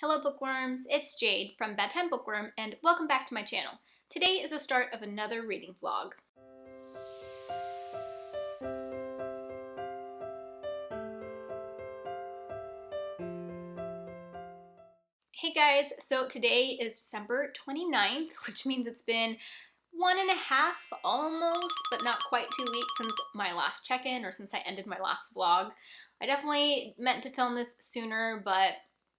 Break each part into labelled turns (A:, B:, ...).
A: Hello bookworms, it's Jade from Bedtime Bookworm and welcome back to my channel. Today is the start of another reading vlog. Hey guys, so today is December 29th, which means it's been 1.5 almost, but not quite 2 weeks since my last check-in or since I ended my last vlog. I definitely meant to film this sooner, but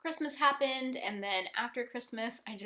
A: Christmas happened, and then after Christmas, I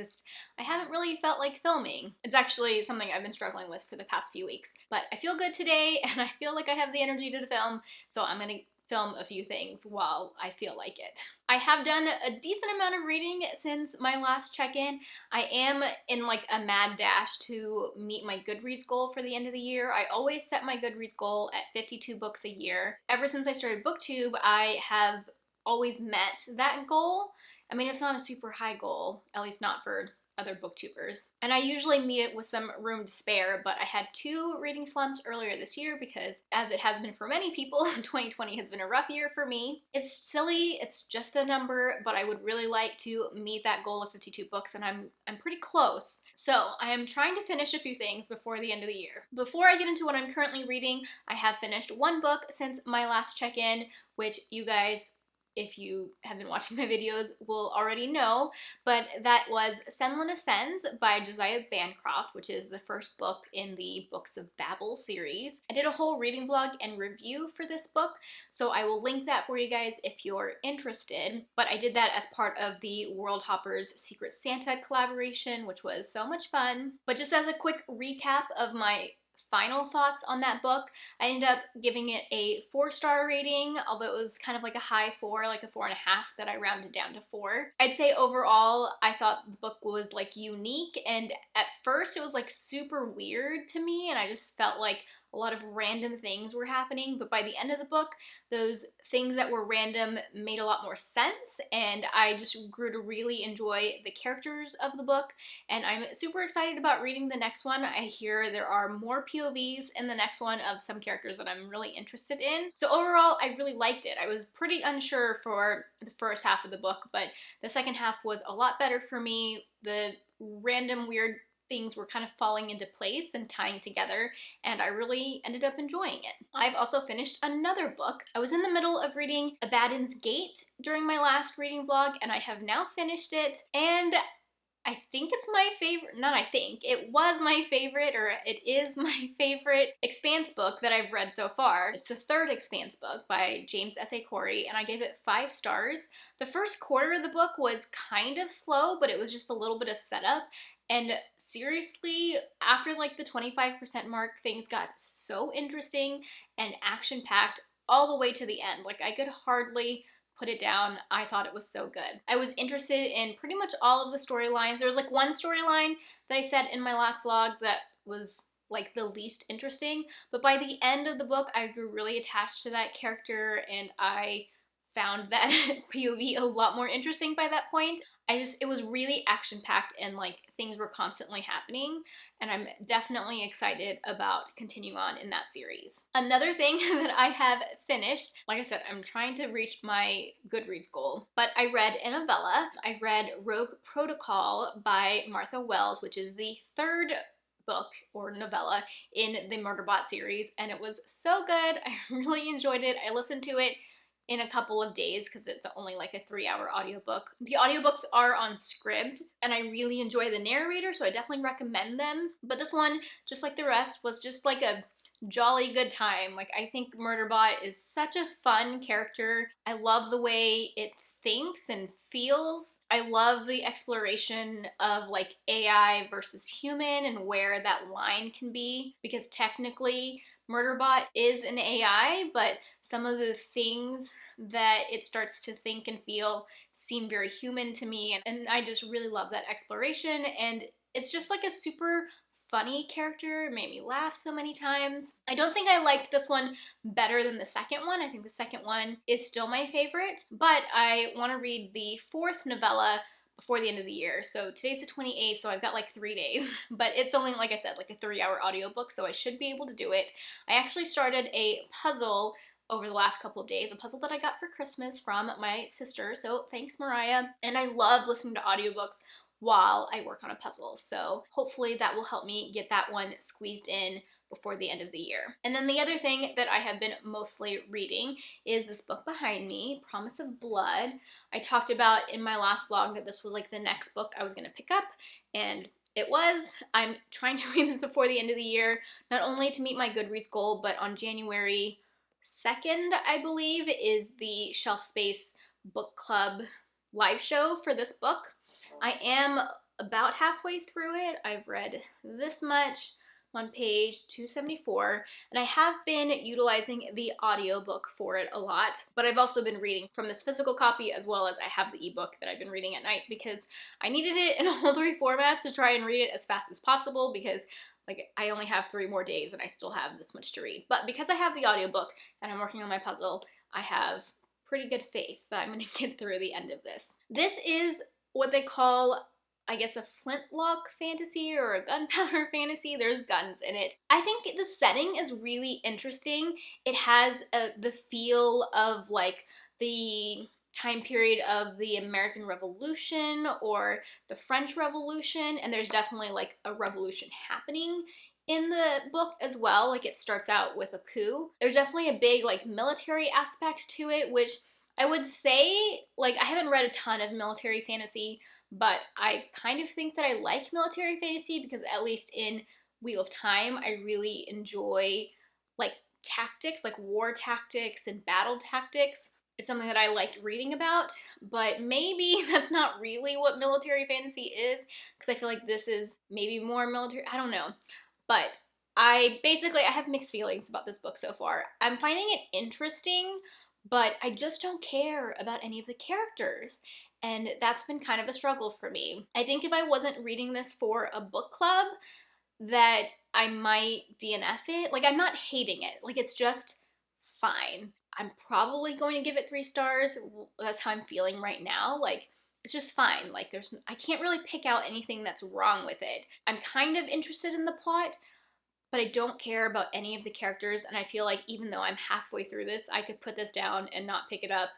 A: haven't really felt like filming. It's actually something I've been struggling with for the past few weeks. But I feel good today, and I feel like I have the energy to film, so I'm gonna film a few things while I feel like it. I have done a decent amount of reading since my last check-in. I am in like a mad dash to meet my Goodreads goal for the end of the year. I always set my Goodreads goal at 52 books a year. Ever since I started BookTube, I have always met that goal. I mean, it's not a super high goal, at least not for other booktubers. And I usually meet it with some room to spare, but I had 2 reading slumps earlier this year because, as it has been for many people, 2020 has been a rough year for me. It's silly, it's just a number, but I would really like to meet that goal of 52 books, and I'm pretty close. So I am trying to finish a few things before the end of the year. Before I get into what I'm currently reading, I have finished 1 book since my last check-in, which you guys, if you have been watching my videos, will already know, but that was Senlin Ascends by Josiah Bancroft, which is the first book in the Books of Babel series. I did a whole reading vlog and review for this book, so I will link that for you guys if you're interested, but I did that as part of the World Hoppers Secret Santa collaboration, which was so much fun. But just as a quick recap of my final thoughts on that book, I ended up giving it a 4-star rating, although it was kind of like a high 4, like a 4.5 that I rounded down to 4. I'd say overall, I thought the book was like unique, and at first it was like super weird to me, and I just felt like a lot of random things were happening, but by the end of the book, those things that were random made a lot more sense, and I just grew to really enjoy the characters of the book, and I'm super excited about reading the next one. I hear there are more POVs in the next one of some characters that I'm really interested in. So overall, I really liked it. I was pretty unsure for the first half of the book, but the second half was a lot better for me. The random weird things were kind of falling into place and tying together, and I really ended up enjoying it. I've also finished another book. I was in the middle of reading Abaddon's Gate during my last reading vlog, and I have now finished it, and I think it's my favorite, it was my favorite, or it is my favorite Expanse book that I've read so far. It's the 3rd Expanse book by James S.A. Corey, and I gave it 5 stars. The first quarter of the book was kind of slow, but it was just a little bit of setup. And seriously, after like the 25% mark, things got so interesting and action-packed all the way to the end. Like, I could hardly put it down. I thought it was so good. I was interested in pretty much all of the storylines. There was like one storyline that I said in my last vlog that was like the least interesting, but by the end of the book, I grew really attached to that character, and I found that POV a lot more interesting by that point. It was really action-packed, and like things were constantly happening, and I'm definitely excited about continuing on in that series. Another thing that I have finished, like I said, I'm trying to reach my Goodreads goal, but I read a novella. I read Rogue Protocol by Martha Wells, which is the 3rd book or novella in the Murderbot series, and it was so good. I really enjoyed it. I listened to it in a couple of days because it's only like a 3-hour audiobook. The audiobooks are on Scribd, and I really enjoy the narrator, so I definitely recommend them. But this one, just like the rest, was just like a jolly good time. Like, I think Murderbot is such a fun character. I love the way it thinks and feels. I love the exploration of like AI versus human and where that line can be, because technically Murderbot is an AI, but some of the things that it starts to think and feel seem very human to me, and I just really love that exploration, and it's just like a super funny character. It made me laugh so many times. I don't think I liked this one better than the second one. I think the second one is still my favorite, but I want to read the 4th novella before the end of the year. So today's the 28th, so I've got like 3 days, but it's only, like I said, like a 3-hour audiobook, so I should be able to do it. I actually started a puzzle over the last couple of days, a puzzle that I got for Christmas from my sister, so thanks Mariah. And I love listening to audiobooks while I work on a puzzle, so hopefully that will help me get that one squeezed in before the end of the year. And then the other thing that I have been mostly reading is this book behind me, Promise of Blood. I talked about in my last vlog that this was like the next book I was gonna pick up, and it was. I'm trying to read this before the end of the year, not only to meet my Goodreads goal, but on January 2nd, I believe, is the Shelf Space Book Club live show for this book. I am about halfway through it. I've read this much on page 274, and I have been utilizing the audiobook for it a lot, but I've also been reading from this physical copy as well as I have the ebook that I've been reading at night because I needed it in all 3 formats to try and read it as fast as possible because like I only have 3 more days and I still have this much to read. But because I have the audiobook and I'm working on my puzzle, I have pretty good faith that I'm going to get through the end of this. This is what they call, I guess, a flintlock fantasy or a gunpowder fantasy. There's guns in it. I think the setting is really interesting. It has the feel of like the time period of the American Revolution or the French Revolution, and there's definitely like a revolution happening in the book as well. Like it starts out with a coup. There's definitely a big like military aspect to it, which I would say, like, I haven't read a ton of military fantasy, but I kind of think that I like military fantasy because at least in Wheel of Time, I really enjoy like tactics, like war tactics and battle tactics. It's something that I like reading about, but maybe that's not really what military fantasy is because I feel like this is maybe more military, I don't know. But I have mixed feelings about this book so far. I'm finding it interesting, but I just don't care about any of the characters. And that's been kind of a struggle for me. I think if I wasn't reading this for a book club, that I might DNF it. Like, I'm not hating it. Like, it's just fine. I'm probably going to give it 3 stars. That's how I'm feeling right now. Like, it's just fine. Like, I can't really pick out anything that's wrong with it. I'm kind of interested in the plot, but I don't care about any of the characters, and I feel like even though I'm halfway through this, I could put this down and not pick it up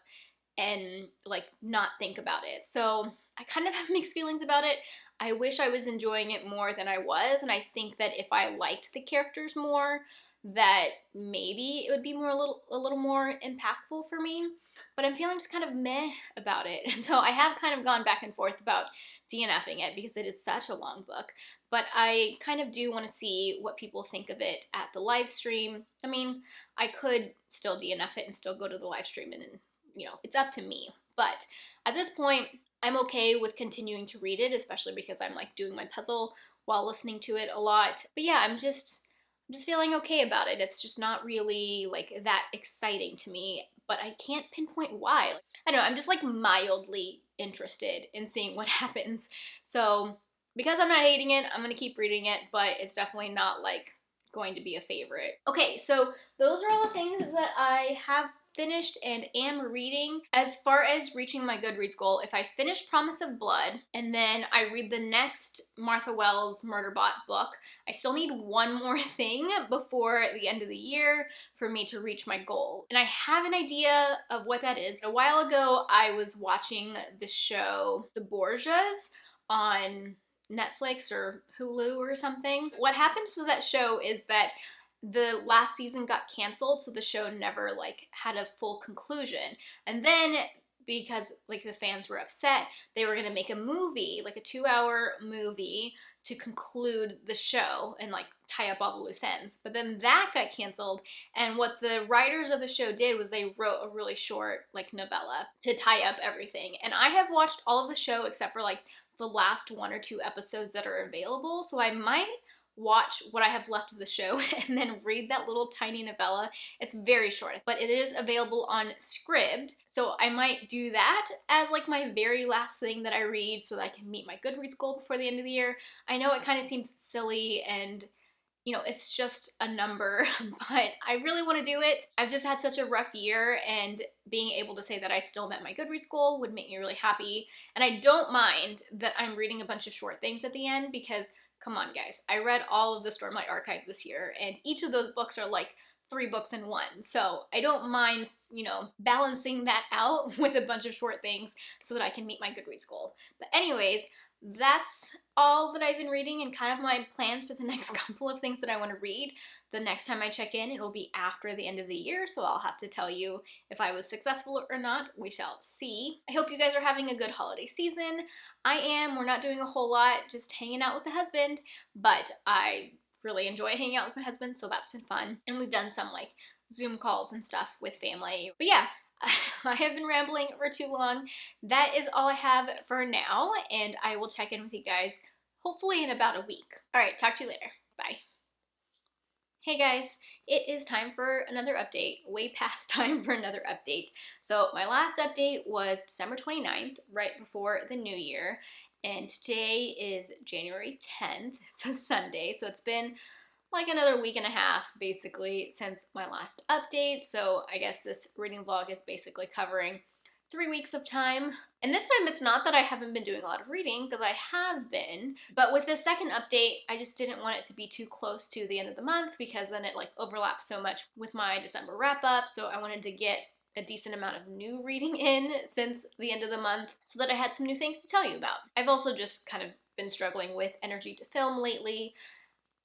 A: and like not think about it. So I kind of have mixed feelings about it. I wish I was enjoying it more than I was, and I think that if I liked the characters more, that maybe it would be a little more impactful for me. But I'm feeling just kind of meh about it. And so I have kind of gone back and forth about DNFing it because it is such a long book. But I kind of do want to see what people think of it at the live stream. I mean, I could still DNF it and still go to the live stream and you know, it's up to me. But at this point, I'm okay with continuing to read it, especially because I'm like doing my puzzle while listening to it a lot. But yeah, I'm just feeling okay about it. It's just not really like that exciting to me, but I can't pinpoint why. I don't know, I'm just like mildly interested in seeing what happens. So because I'm not hating it, I'm gonna keep reading it, but it's definitely not like going to be a favorite. Okay, so those are all the things that I have finished and am reading. As far as reaching my Goodreads goal, if I finish Promise of Blood and then I read the next Martha Wells Murderbot book, I still need one more thing before the end of the year for me to reach my goal. And I have an idea of what that is. A while ago, I was watching the show The Borgias on Netflix or Hulu or something. What happened to that show is that the last season got canceled, so the show never like had a full conclusion. And then because like the fans were upset, they were gonna make a movie, like a 2-hour movie to conclude the show and like tie up all the loose ends. But then that got canceled, and what the writers of the show did was they wrote a really short like novella to tie up everything. And I have watched all of the show except for like the last 1 or 2 episodes that are available, so I might watch what I have left of the show and then read that little tiny novella. It's very short, but it is available on Scribd, so I might do that as like my very last thing that I read so that I can meet my Goodreads goal before the end of the year. I know it kind of seems silly and you know, it's just a number, but I really want to do it. I've just had such a rough year, and being able to say that I still met my Goodreads goal would make me really happy. And I don't mind that I'm reading a bunch of short things at the end because come on, guys. I read all of the Stormlight Archives this year, and each of those books are like 3 books in one. So I don't mind, you know, balancing that out with a bunch of short things so that I can meet my Goodreads goal. But anyways, that's all that I've been reading and kind of my plans for the next couple of things that I want to read. The next time I check in, it'll be after the end of the year, so I'll have to tell you if I was successful or not. We shall see. I hope you guys are having a good holiday season. I am. We're not doing a whole lot, just hanging out with the husband, but I really enjoy hanging out with my husband, so that's been fun. And we've done some like Zoom calls and stuff with family. But yeah, I have been rambling for too long. That is all I have for now, and I will check in with you guys hopefully in about a week. All right, talk to you later. Bye. Hey guys, it is time for another update, way past time for another update. So my last update was December 29th, right before the new year, and today is January 10th. It's a Sunday, so it's been like another week and a half basically since my last update. So I guess this reading vlog is basically covering 3 weeks of time. And this time it's not that I haven't been doing a lot of reading, because I have been, but with this second update, I just didn't want it to be too close to the end of the month because then it like overlaps so much with my December wrap up. So I wanted to get a decent amount of new reading in since the end of the month so that I had some new things to tell you about. I've also just kind of been struggling with energy to film lately.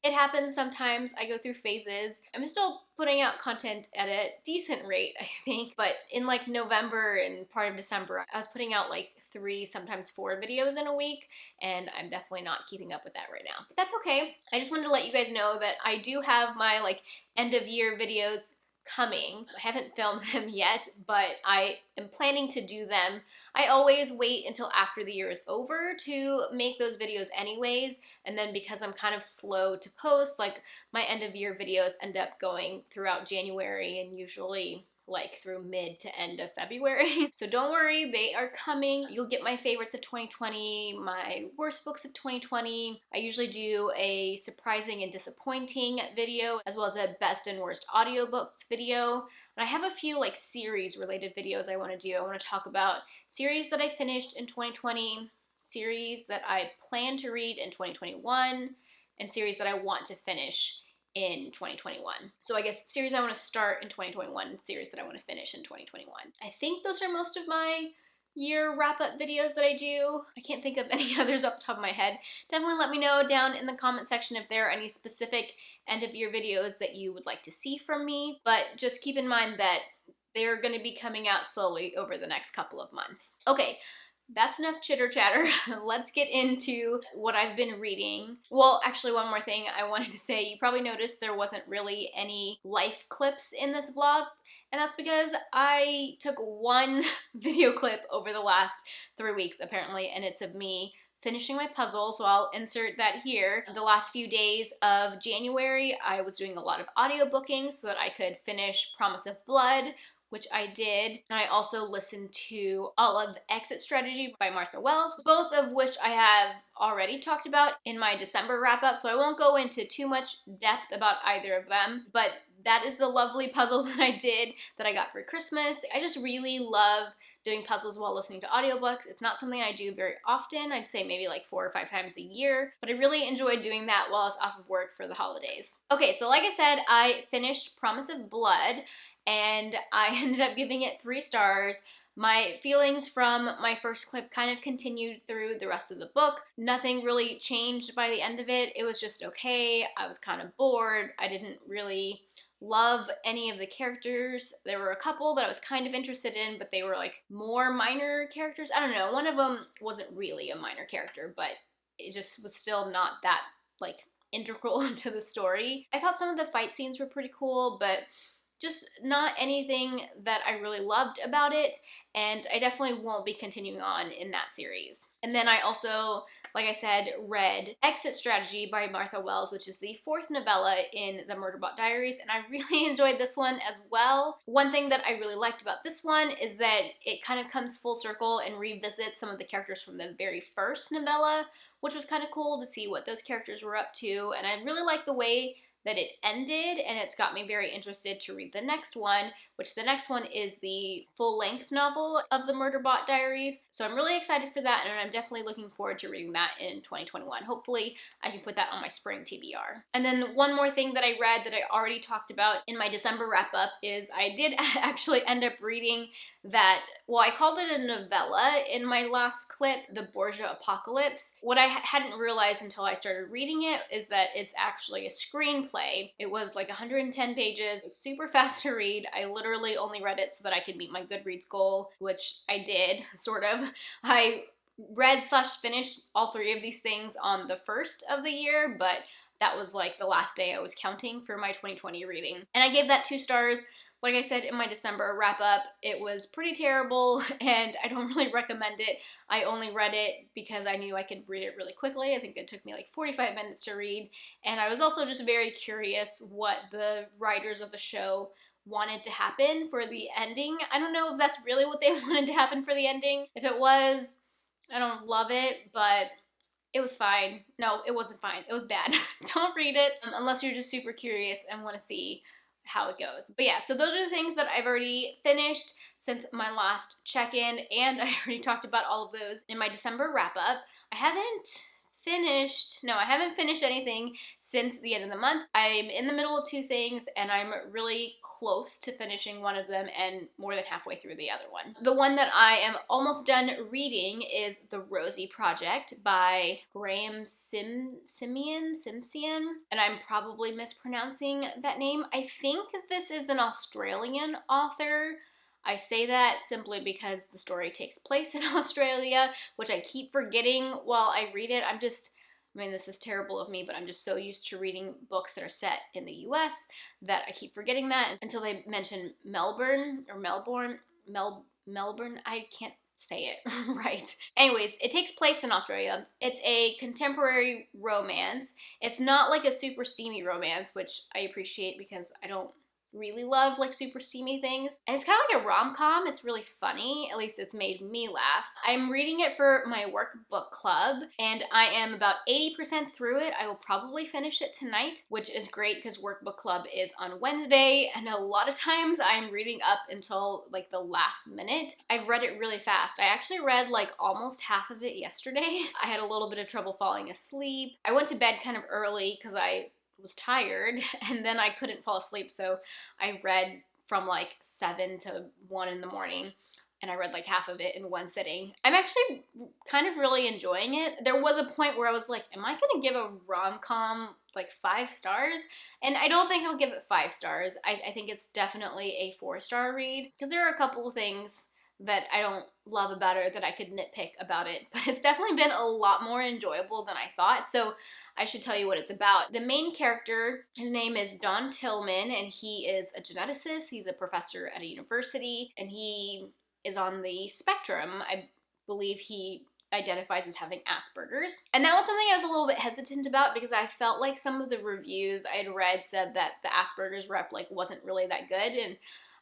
A: It happens sometimes. I go through phases. I'm still putting out content at a decent rate, I think, but in like November and part of December, I was putting out like 3, sometimes 4 videos in a week, and I'm definitely not keeping up with that right now. But that's okay. I just wanted to let you guys know that I do have my like end of year videos coming. I haven't filmed them yet, but I am planning to do them. I always wait until after the year is over to make those videos anyways, and then because I'm kind of slow to post, like my end of year videos end up going throughout January and usually like through mid to end of February. So don't worry, they are coming. You'll get my favorites of 2020, my worst books of 2020. I usually do a surprising and disappointing video, as well as a best and worst audiobooks video. And I have a few like series related videos I want to do. I want to talk about series that I finished in 2020, series that I plan to read in 2021, and series that I want to finish in 2021. So I guess series I want to start in 2021 and series that I want to finish in 2021. I think those are most of my year wrap-up videos that I do. I can't think of any others off the top of my head. Definitely let me know down in the comment section if there are any specific end-of-year videos that you would like to see from me, but just keep in mind that they're going to be coming out slowly over the next couple of months. Okay, that's enough chitter chatter. Let's get into what I've been reading. Well, actually one more thing I wanted to say. You probably noticed there wasn't really any life clips in this vlog, and that's because I took one video clip over the last 3 weeks apparently, and it's of me finishing my puzzle, so I'll insert that here. The last few days of January, I was doing a lot of audiobooking so that I could finish Promise of Blood, which I did, and I also listened to all of Exit Strategy by Martha Wells, both of which I have already talked about in my December wrap-up, so I won't go into too much depth about either of them, but that is the lovely puzzle that I did that I got for Christmas. I just really love doing puzzles while listening to audiobooks. It's not something I do very often. I'd say maybe like 4 or 5 times a year, but I really enjoyed doing that while I was off of work for the holidays. Okay, so like I said, I finished Promise of Blood, and I ended up giving it 3 stars. My feelings from my first clip kind of continued through the rest of the book. Nothing really changed by the end of it. It was just okay. I was kind of bored. I didn't really love any of the characters. There were a couple that I was kind of interested in, but they were like more minor characters. I don't know. One of them wasn't really a minor character, but it just was still not that like integral into the story. I thought some of the fight scenes were pretty cool, but just not anything that I really loved about it, and I definitely won't be continuing on in that series. And then I also, like I said, read Exit Strategy by Martha Wells, which is the 4th novella in the Murderbot Diaries, and I really enjoyed this one as well. One thing that I really liked about this one is that it kind of comes full circle and revisits some of the characters from the very first novella, which was kind of cool to see what those characters were up to, and I really liked the way that it ended, and it's got me very interested to read the next one, which the next one is the full-length novel of the Murderbot Diaries. So I'm really excited for that, and I'm definitely looking forward to reading that in 2021. Hopefully I can put that on my spring TBR. And then one more thing that I read that I already talked about in my December wrap-up is I did actually end up reading that, well, I called it a novella in my last clip, The Borgia Apocalypse. What I hadn't realized until I started reading it is that it's actually a screenplay. It was like 110 pages, super fast to read. I literally only read it so that I could meet my Goodreads goal, which I did, sort of. I read/finished all 3 of these things on the 1st of the year, but that was like the last day I was counting for my 2020 reading. And I gave that 2 stars. Like I said in my December wrap-up, it was pretty terrible, and I don't really recommend it. I only read it because I knew I could read it really quickly. I think it took me like 45 minutes to read, and I was also just very curious what the writers of the show wanted to happen for the ending. I don't know if that's really what they wanted to happen for the ending. If it was, I don't love it, but it was fine. No, it wasn't fine. It was bad. Don't read it unless you're just super curious and want to see how it goes. But yeah, so those are the things that I've already finished since my last check-in, and I already talked about all of those in my December wrap-up. I haven't finished anything since the end of the month. I'm in the middle of 2 things, and I'm really close to finishing one of them and more than halfway through the other one. The one that I am almost done reading is The Rosie Project by Graham Simpson, and I'm probably mispronouncing that name. I think this is an Australian author. I say that simply because the story takes place in Australia, which I keep forgetting while I read it. This is terrible of me, but I'm just so used to reading books that are set in the US that I keep forgetting that until they mention Melbourne. I can't say it right. Anyways, it takes place in Australia. It's a contemporary romance. It's not like a super steamy romance, which I appreciate because I don't really love like super steamy things. And it's kind of like a rom-com. It's really funny. At least it's made me laugh. I'm reading it for my work book club, and I am about 80% through it. I will probably finish it tonight, which is great because work book club is on Wednesday, and a lot of times I'm reading up until like the last minute. I've read it really fast. I actually read like almost half of it yesterday. I had a little bit of trouble falling asleep. I went to bed kind of early because I was tired, and then I couldn't fall asleep, so I read from like 7 to 1 in the morning, and I read like half of it in one sitting. I'm actually kind of really enjoying it. There was a point where I was like, am I gonna give a rom-com like 5 stars? And I don't think I'll give it 5 stars. I think it's definitely a 4-star read, because there are a couple of things that I don't love about it that I could nitpick about it, but it's definitely been a lot more enjoyable than I thought, so I should tell you what it's about. The main character, his name is Don Tillman, and he is a geneticist. He's a professor at a university, and he is on the spectrum. I believe he identifies as having Asperger's. And that was something I was a little bit hesitant about because I felt like some of the reviews I had read said that the Asperger's rep like wasn't really that good, and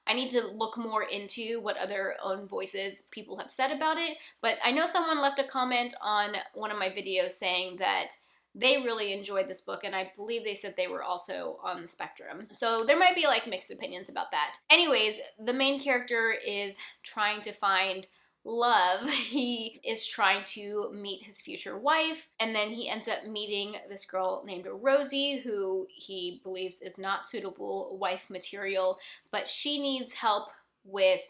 A: I need to look more into what other own voices people have said about it. But I know someone left a comment on one of my videos saying that they really enjoyed this book, and I believe they said they were also on the spectrum. So there might be like mixed opinions about that. Anyways, the main character is trying to find love. He is trying to meet his future wife, and then he ends up meeting this girl named Rosie, who he believes is not suitable wife material, but she needs help with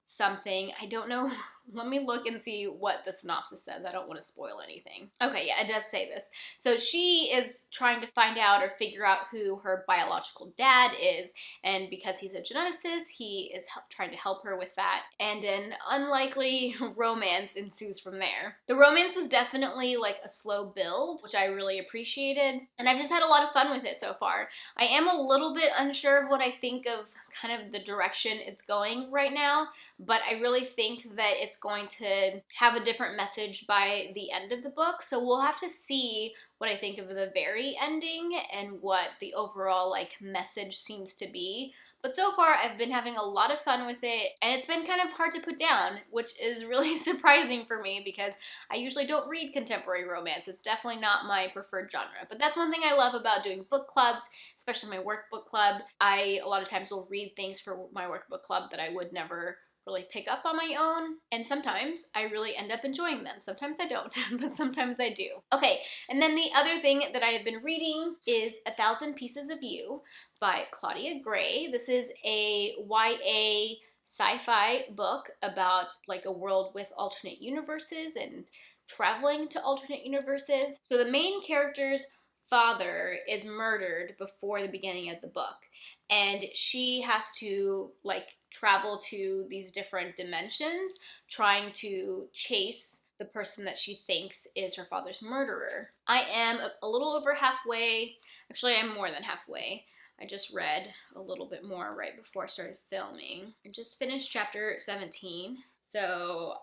A: something. I don't know. Let me look and see what the synopsis says. I don't want to spoil anything. Okay, yeah, it does say this. So she is trying to find out or figure out who her biological dad is, and because he's a geneticist, he is trying to help her with that, and an unlikely romance ensues from there. The romance was definitely like a slow build, which I really appreciated, and I've just had a lot of fun with it so far. I am a little bit unsure of what I think of kind of the direction it's going right now, but I really think that it's it's going to have a different message by the end of the book. So we'll have to see what I think of the very ending and what the overall like message seems to be. But so far, I've been having a lot of fun with it, and it's been kind of hard to put down, which is really surprising for me because I usually don't read contemporary romance. It's definitely not my preferred genre. But that's one thing I love about doing book clubs, especially my work book club. I, a lot of times, will read things for my work book club that I would never really pick up on my own, and sometimes I really end up enjoying them. Sometimes I don't, but sometimes I do. Okay, and then the other thing that I have been reading is 1,000 Pieces of You by Claudia Gray. This is a YA sci-fi book about like a world with alternate universes and traveling to alternate universes. So the main character's father is murdered before the beginning of the book, and she has to like travel to these different dimensions trying to chase the person that she thinks is her father's murderer. I am a little over halfway. Actually, I'm more than halfway. I just read a little bit more right before I started filming. I just finished chapter 17, so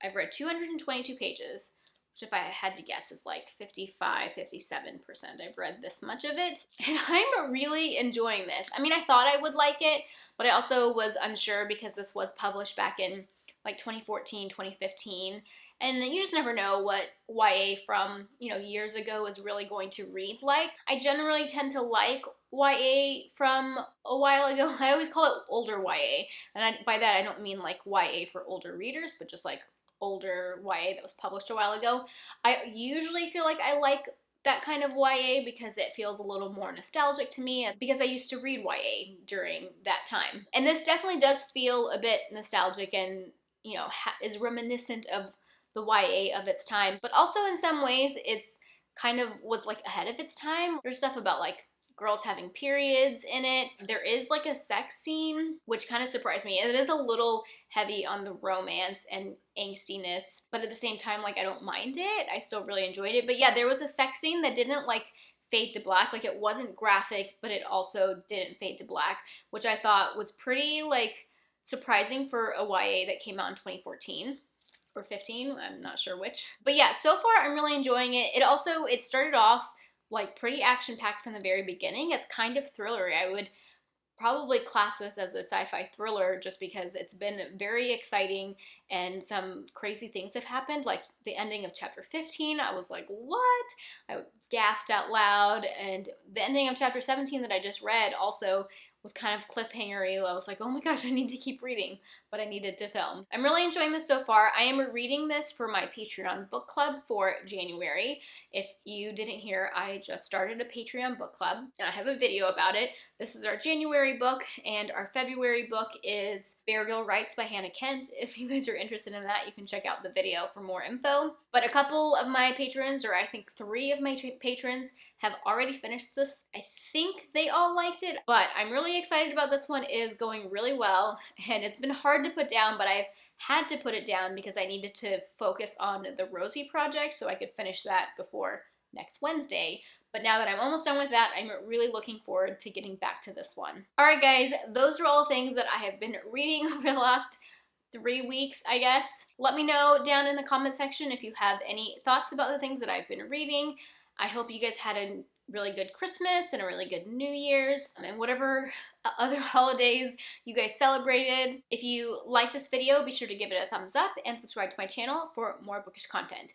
A: I've read 222 pages, which if I had to guess is like 55, 57%. I've read this much of it, and I'm really enjoying this. I mean, I thought I would like it, but I also was unsure because this was published back in like 2014, 2015, and you just never know what YA from, you know, years ago is really going to read like. I generally tend to like YA from a while ago. I always call it older YA, and by that I don't mean like YA for older readers, but just like older YA that was published a while ago. I usually feel like I like that kind of YA because it feels a little more nostalgic to me, because I used to read YA during that time. And this definitely does feel a bit nostalgic and, you know, is reminiscent of the YA of its time, but also in some ways it's kind of was like ahead of its time. There's stuff about like girls having periods in it. There is like a sex scene, which kind of surprised me. It is a little heavy on the romance and angstiness, but at the same time, like, I don't mind it. I still really enjoyed it. But yeah, there was a sex scene that didn't like fade to black. Like, it wasn't graphic, but it also didn't fade to black, which I thought was pretty like surprising for a YA that came out in 2014. Or 15, I'm not sure which. But yeah, so far I'm really enjoying it. It started off like pretty action-packed from the very beginning. It's kind of thrillery. I would probably class this as a sci-fi thriller just because it's been very exciting and some crazy things have happened. Like the ending of chapter 15, I was like, what? I gasped out loud. And the ending of chapter 17 that I just read also was kind of cliffhangery. I was like, oh my gosh, I need to keep reading, but I needed to film. I'm really enjoying this so far. I am reading this for my Patreon book club for January. If you didn't hear, I just started a Patreon book club, and I have a video about it. This is our January book, and our February book is Burial Rites by Hannah Kent. If you guys are interested in that, you can check out the video for more info. But a couple of my patrons, or I think 3 of my patrons, have already finished this. I think they all liked it, but I'm really excited about this one. It is going really well, and it's been hard to put down, but I've had to put it down because I needed to focus on the Rosie project so I could finish that before next Wednesday. But now that I'm almost done with that, I'm really looking forward to getting back to this one. Alright guys, those are all the things that I have been reading over the last 3 weeks, I guess. Let me know down in the comment section if you have any thoughts about the things that I've been reading. I hope you guys had a really good Christmas and a really good New Year's and whatever other holidays you guys celebrated. If you like this video, be sure to give it a thumbs up and subscribe to my channel for more bookish content.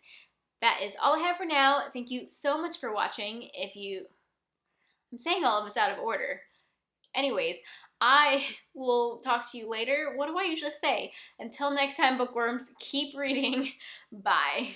A: That is all I have for now. Thank you so much for watching. I'm saying all of this out of order. Anyways, I will talk to you later. What do I usually say? Until next time, bookworms, keep reading. Bye.